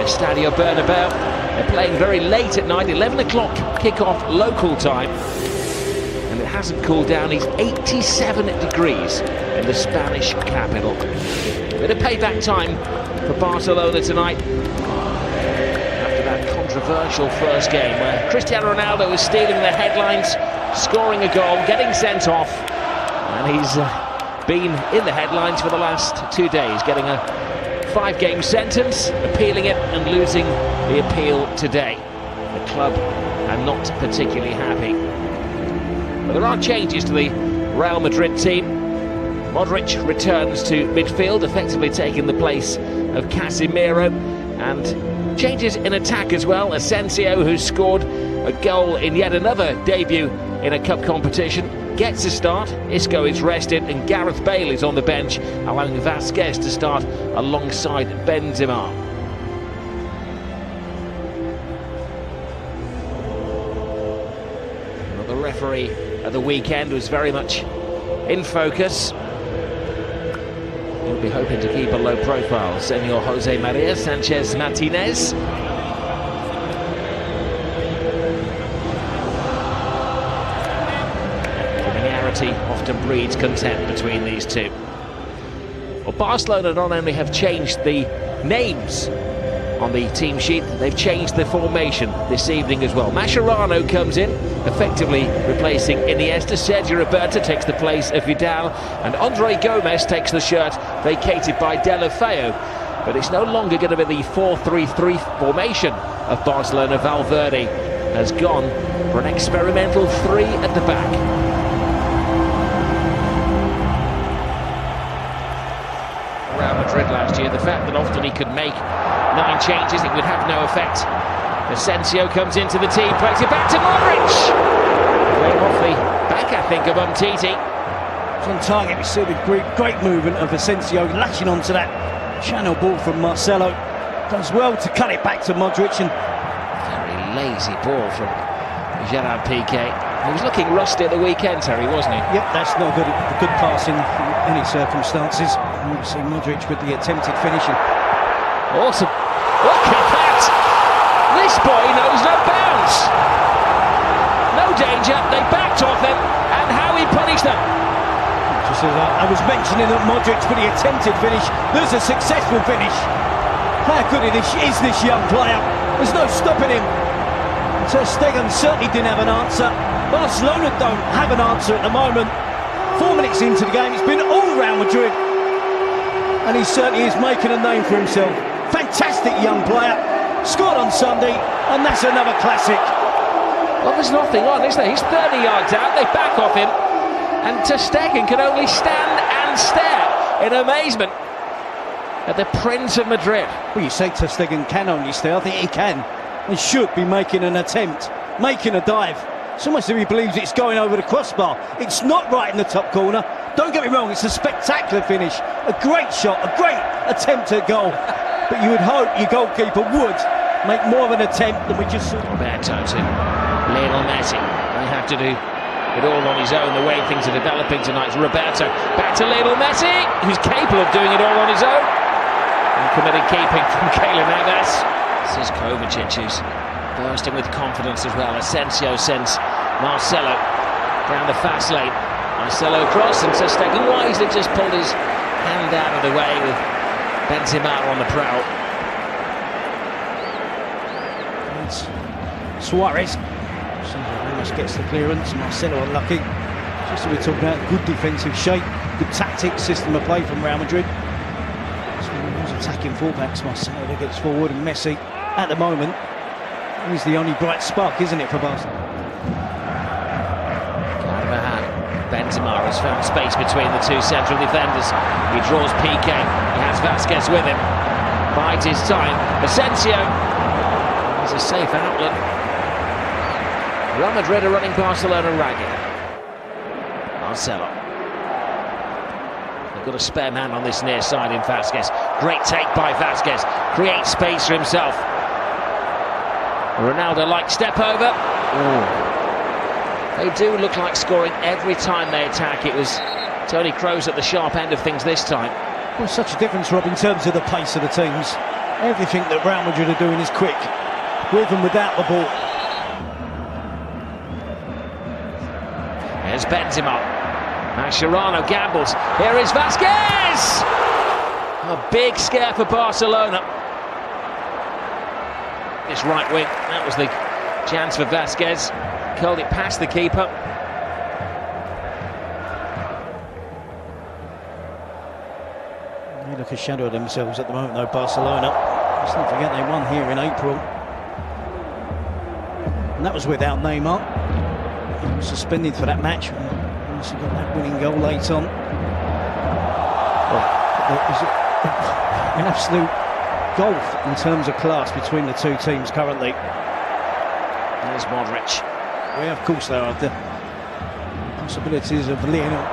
Estadio Bernabeu. They're playing very late at night, 11 o'clock kick-off local time. And it hasn't cooled down. It's 87 degrees in the Spanish capital. Bit of payback time for Barcelona tonight after that controversial first game where Cristiano Ronaldo was stealing the headlines, scoring a goal, getting sent off, and he's been in the headlines for the last 2 days, getting a 5-game sentence, appealing it and losing the appeal today. The club are not particularly happy. But there are changes to the Real Madrid team. Modric returns to midfield, effectively taking the place of Casemiro, and changes in attack as well. Asensio, who scored a goal in yet another debut in a cup competition, gets a start. Isco is rested and Gareth Bale is on the bench, allowing Vasquez to start alongside Benzema. Well, the referee at the weekend was very much in focus. He'll be hoping to keep a low profile. Senor Jose Maria Sanchez Martinez. Familiarity often breeds contempt between these two. Well, Barcelona not only have changed the names on the team sheet, they've changed the formation this evening as well. Mascherano comes in, effectively replacing Iniesta. Sergio Roberto takes the place of Vidal, and Andre Gomez takes the shirt vacated by Deulofeu. But it's no longer going to be the 4-3-3 formation of Barcelona. Valverde has gone for an experimental 3 at the back. Real Madrid last year, the fact that often he could make 9 changes, it would have no effect. Asensio comes into the team, plays it back to Modric. Playing off the back, I think, of Umtiti. It's on target. We see the great movement of Asensio latching onto that channel ball from Marcelo. Does well to cut it back to Modric, and very lazy ball from Gerard Piqué. He was looking rusty at the weekend, Terry, wasn't he? Yep, that's not good pass in any circumstances. And you see Modric with the attempted finishing. Awesome. Look at that! This boy knows no bounds. No danger, they backed off him, and how he punished them. Just as I was mentioning that Modric for the attempted finish, there's a successful finish. How good is this young player? There's no stopping him. Ter Stegen certainly didn't have an answer. Barcelona don't have an answer at the moment. 4 minutes into the game, it's been all Real Madrid. And he certainly is making a name for himself. Fantastic young player. Scored on Sunday, and that's another classic. Well, there's nothing on, is there? He's 30 yards out, they back off him, and Ter Stegen can only stand and stare in amazement at the Prince of Madrid. Well, you say Ter Stegen can only stare. I think he can and should be making an attempt, making a dive. It's almost as if he believes it's going over the crossbar. It's not right in the top corner. Don't get me wrong, it's a spectacular finish. A great shot, a great attempt at goal. But you would hope your goalkeeper would make more of an attempt than we just saw. Roberto to Lionel Messi. They have to do it all on his own, the way things are developing tonight. Roberto back to Lionel Messi, who's capable of doing it all on his own. And committed keeping from Keylor Navas. This is Kovacic, who's bursting with confidence as well. Asensio sends Marcelo down the fast lane. Marcelo cross, and Ter Stegen wisely just pulled his hand out of the way with Benzema on the prowl. It's Suarez. Ramos gets the clearance. Marcelo unlucky. Just as we're talking about good defensive shape, good tactics, system of play from Real Madrid. So those attacking fullbacks, Marcelo that gets forward, and Messi at the moment is the only bright spark, isn't it, for Barcelona? Benzema has found space between the two central defenders. He draws Piqué. He has Vasquez with him. Bides his time. Asensio. He's a safe outlet. Real Madrid are running Barcelona ragged. Marcelo. They've got a spare man on this near side in Vasquez. Great take by Vasquez. Creates space for himself. Ronaldo-like step over. Ooh. They do look like scoring every time they attack. It was Toni Kroos at the sharp end of things this time. Well, such a difference, Rob, in terms of the pace of the teams. Everything that Real Madrid are doing is quick, with and without the ball. There's Benzema. Mascherano gambles. Here is Vasquez! A big scare for Barcelona. This right wing, that was the chance for Vasquez. Curled it past the keeper. They look a shadow of themselves at the moment though, Barcelona. Let's not forget they won here in April. And that was without Neymar. He was suspended for that match. He also got that winning goal late on. Well, it was an absolute gulf in terms of class between the two teams currently. There's Modric. Yeah, of course there are the possibilities of Lionel.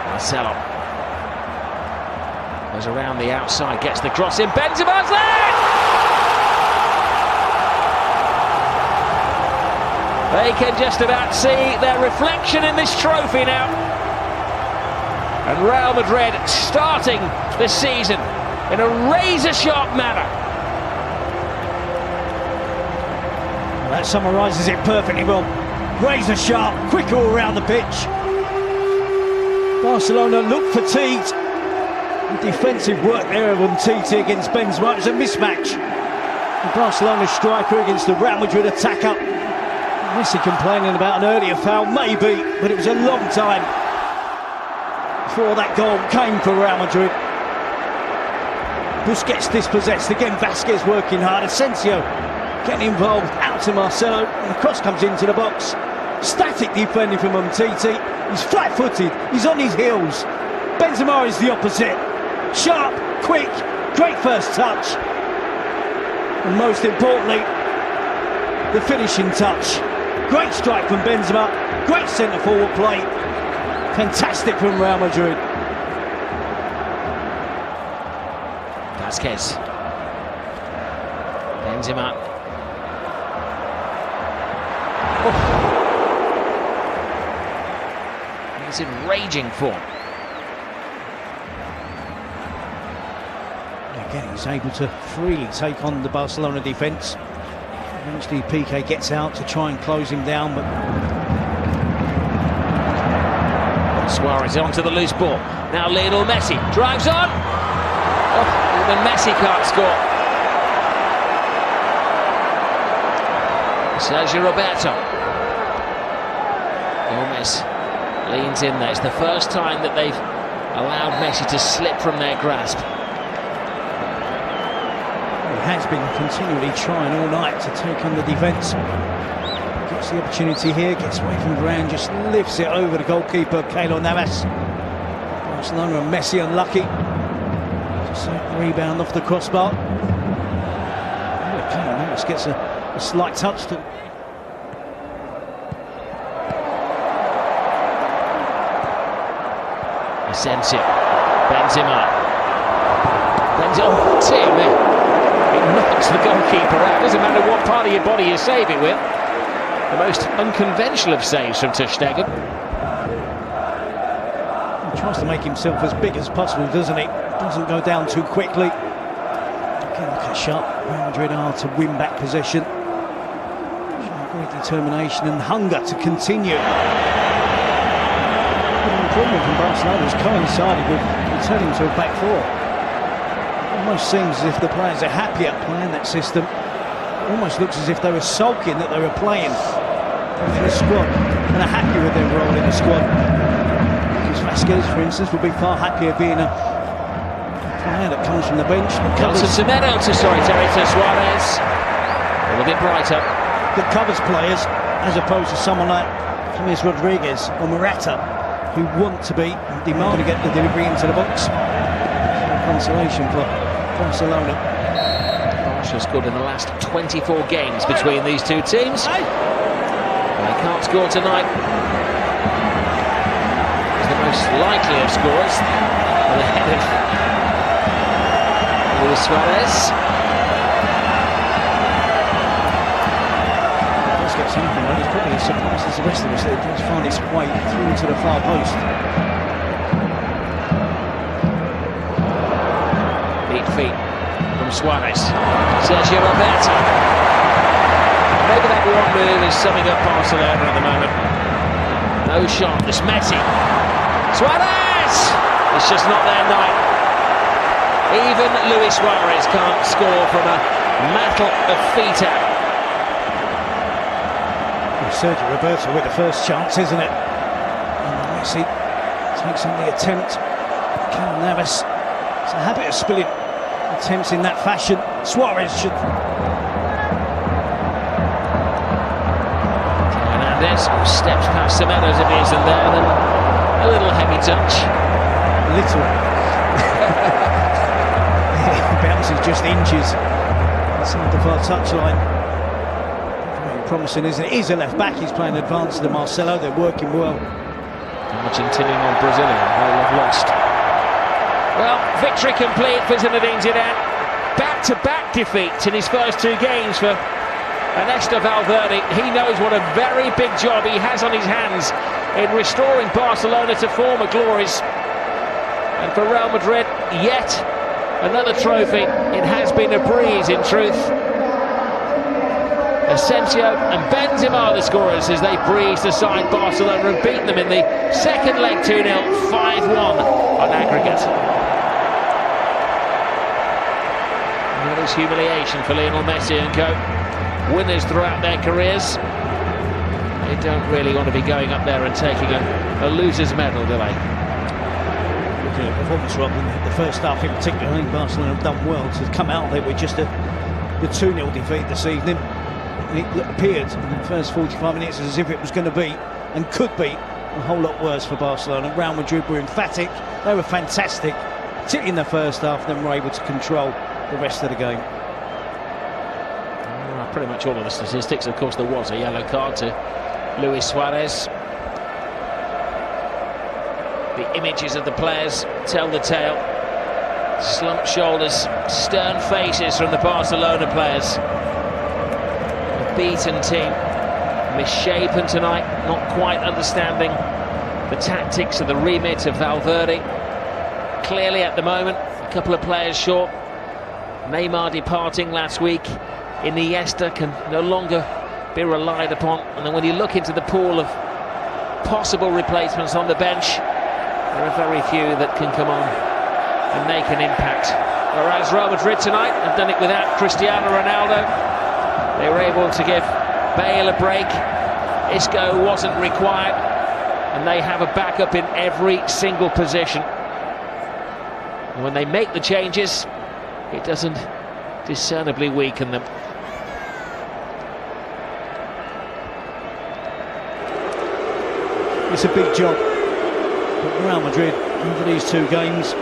Marcelo goes around the outside, gets the cross in. Benzema's there! They can just about see their reflection in this trophy now. And Real Madrid starting the season in a razor-sharp manner. Well, that summarises it perfectly well. Razor-sharp, quick all around the pitch. Barcelona look fatigued. The defensive work there of Umtiti against Benzema was a mismatch. The Barcelona striker against the Real Madrid attacker. Messi complaining about an earlier foul, maybe, but it was a long time before that goal came for Real Madrid. Busquets dispossessed, again Vasquez working hard, Asensio getting involved, out to Marcelo, and the cross comes into the box. Static defending from Umtiti, he's flat-footed, he's on his heels. Benzema is the opposite, sharp, quick, great first touch, and most importantly, the finishing touch. Great strike from Benzema, great centre-forward play, fantastic from Real Madrid. Vasquez. Benzema. Oh. He's in raging form. Again, he's able to freely take on the Barcelona defence. Eventually Piqué gets out to try and close him down, but Suarez onto the loose ball. Now Lionel Messi drives on. Oh, even Messi can't score. Sergio Roberto. Gomez leans in there. It's the first time that they've allowed Messi to slip from their grasp. He has been continually trying all night to take on the defence. Gets the opportunity here, gets away from Varane, just lifts it over the goalkeeper, Keylor Navas. Barcelona and Messi unlucky. Just a rebound off the crossbar. Keylor Navas gets a slight touch to... Asensio. Benzema. Oh dear me. It knocks the goalkeeper out. Doesn't matter what part of your body you save it with. The most unconventional of saves from Ter Stegen. He tries to make himself as big as possible, doesn't he? Doesn't go down too quickly. Again, look how sharp Real Madrid are to win back possession. Showing great determination and hunger to continue. The improvement from Barcelona has coincided with returning to a back four. Almost seems as if the players are happier playing that system. Almost looks as if they were sulking that they were playing for the squad and are happy with their role in the squad. Because Vasquez, for instance, would be far happier being a player that comes from the bench. To Suarez. A little bit brighter. That covers players as opposed to someone like James Rodriguez or Morata, who want to be demanding to get the delivery into the box. Consolation for Barcelona. Barca scored in the last 24 games between these two teams. They can't score tonight. He's the most likely of scorers. Ahead of Luis Suarez. He does get something, but it's probably as surprised as the rest of us that it does find its way through to the far post. from Suarez. Sergio Roberto. Maybe that one move is summing up Barcelona at the moment. No shot, this Messi. Suarez! It's just not their night. Even Luis Suarez can't score from a metal of feet out. Sergio Roberto with the first chance, isn't it? And Messi takes on the attempt. Keylor Navas, it's a habit of spilling attempts in that fashion. Suarez should... Hernandez steps past Semedo's if he isn't there, then a little heavy touch. Little. It bounces just inches inside the far touchline. Very promising, isn't it? He's a left back, he's playing advanced to Marcelo, they're working well. Argentinian or Brazilian, they'll have lost. Well, victory complete for Zinedine Zidane. Back-to-back defeats in his first two games for Ernesto Valverde. He knows what a very big job he has on his hands in restoring Barcelona to former glories. And for Real Madrid, yet another trophy. It has been a breeze, in truth. Asensio and Benzema the scorers as they breezed aside Barcelona and beat them in the second leg 2-0, 5-1 on aggregate. And that is humiliation for Lionel Messi and co. Winners throughout their careers. They don't really want to be going up there and taking a loser's medal, do they? Looking at performance, Rob, in the first half in particular, I think Barcelona have done well to come out there with just the 2-0 defeat this evening. It appeared in the first 45 minutes as if it was going to be, and could be, a whole lot worse for Barcelona. Real Madrid were emphatic, they were fantastic, particularly in the first half, then were able to control the rest of the game. Pretty much all of the statistics. Of course, there was a yellow card to Luis Suarez. The images of the players tell the tale. Slumped shoulders, stern faces from the Barcelona players. A beaten team, misshapen tonight, not quite understanding the tactics of the remit of Valverde. Clearly at the moment, a couple of players short. Neymar departing last week. Iniesta can no longer be relied upon, and then when you look into the pool of possible replacements on the bench, there are very few that can come on and make an impact. Whereas Real Madrid tonight have done it without Cristiano Ronaldo. They were able to give Bale a break. Isco wasn't required, and they have a backup in every single position. And when they make the changes, it doesn't discernibly weaken them. It's a big job for Real Madrid over these two games.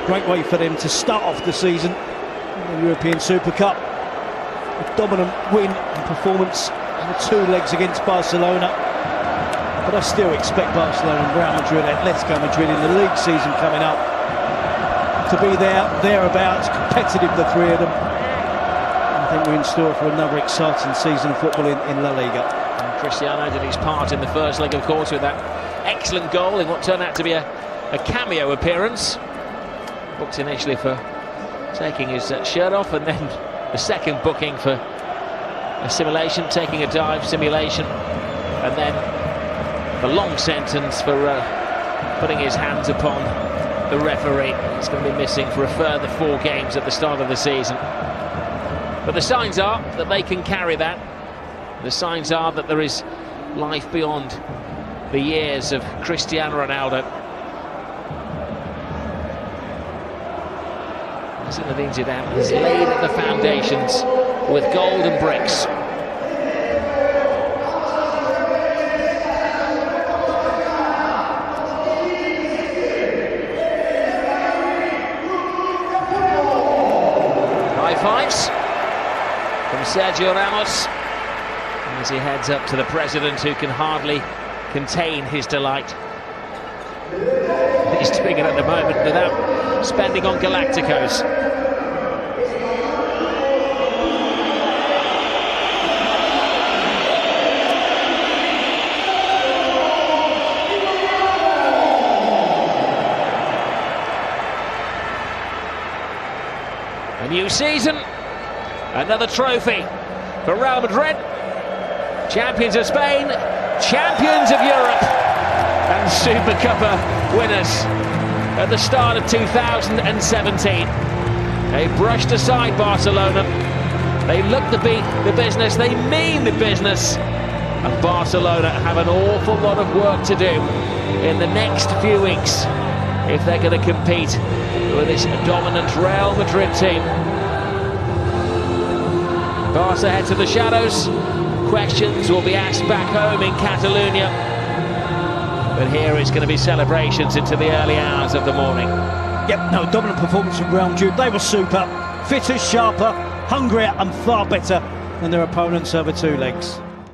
Great way for them to start off the season in the European Super Cup. A dominant win and performance in the two legs against Barcelona. But I still expect Barcelona and Real Madrid, Atletico Madrid in the league season coming up, to be thereabouts, competitive, the three of them. I think we're in store for another exciting season of football in La Liga. Cristiano did his part in the first leg, of course, with that excellent goal in what turned out to be a cameo appearance. Booked initially for taking his shirt off, and then the second booking for a simulation, taking a dive simulation, and then the long sentence for putting his hands upon the referee. He's going to be missing for a further 4 games at the start of the season. But the signs are that they can carry that. The signs are that there is life beyond the years of Cristiano Ronaldo. Zinedine Zidane has laid the foundations with golden bricks. High fives from Sergio Ramos as he heads up to the president, who can hardly contain his delight. He's doing it at the moment without spending on Galacticos. A new season, another trophy for Real Madrid, champions of Spain, champions of Europe, and Super Cuppa winners at the start of 2017. They brushed aside Barcelona, they look to be the business, they mean the business, and Barcelona have an awful lot of work to do in the next few weeks if they're going to compete with this dominant Real Madrid team. Barca head to the shadows. Questions will be asked back home in Catalonia. But here it's going to be celebrations into the early hours of the morning. Yep, no, dominant performance from Real Madrid. They were super, fitter, sharper, hungrier and far better than their opponents over two legs.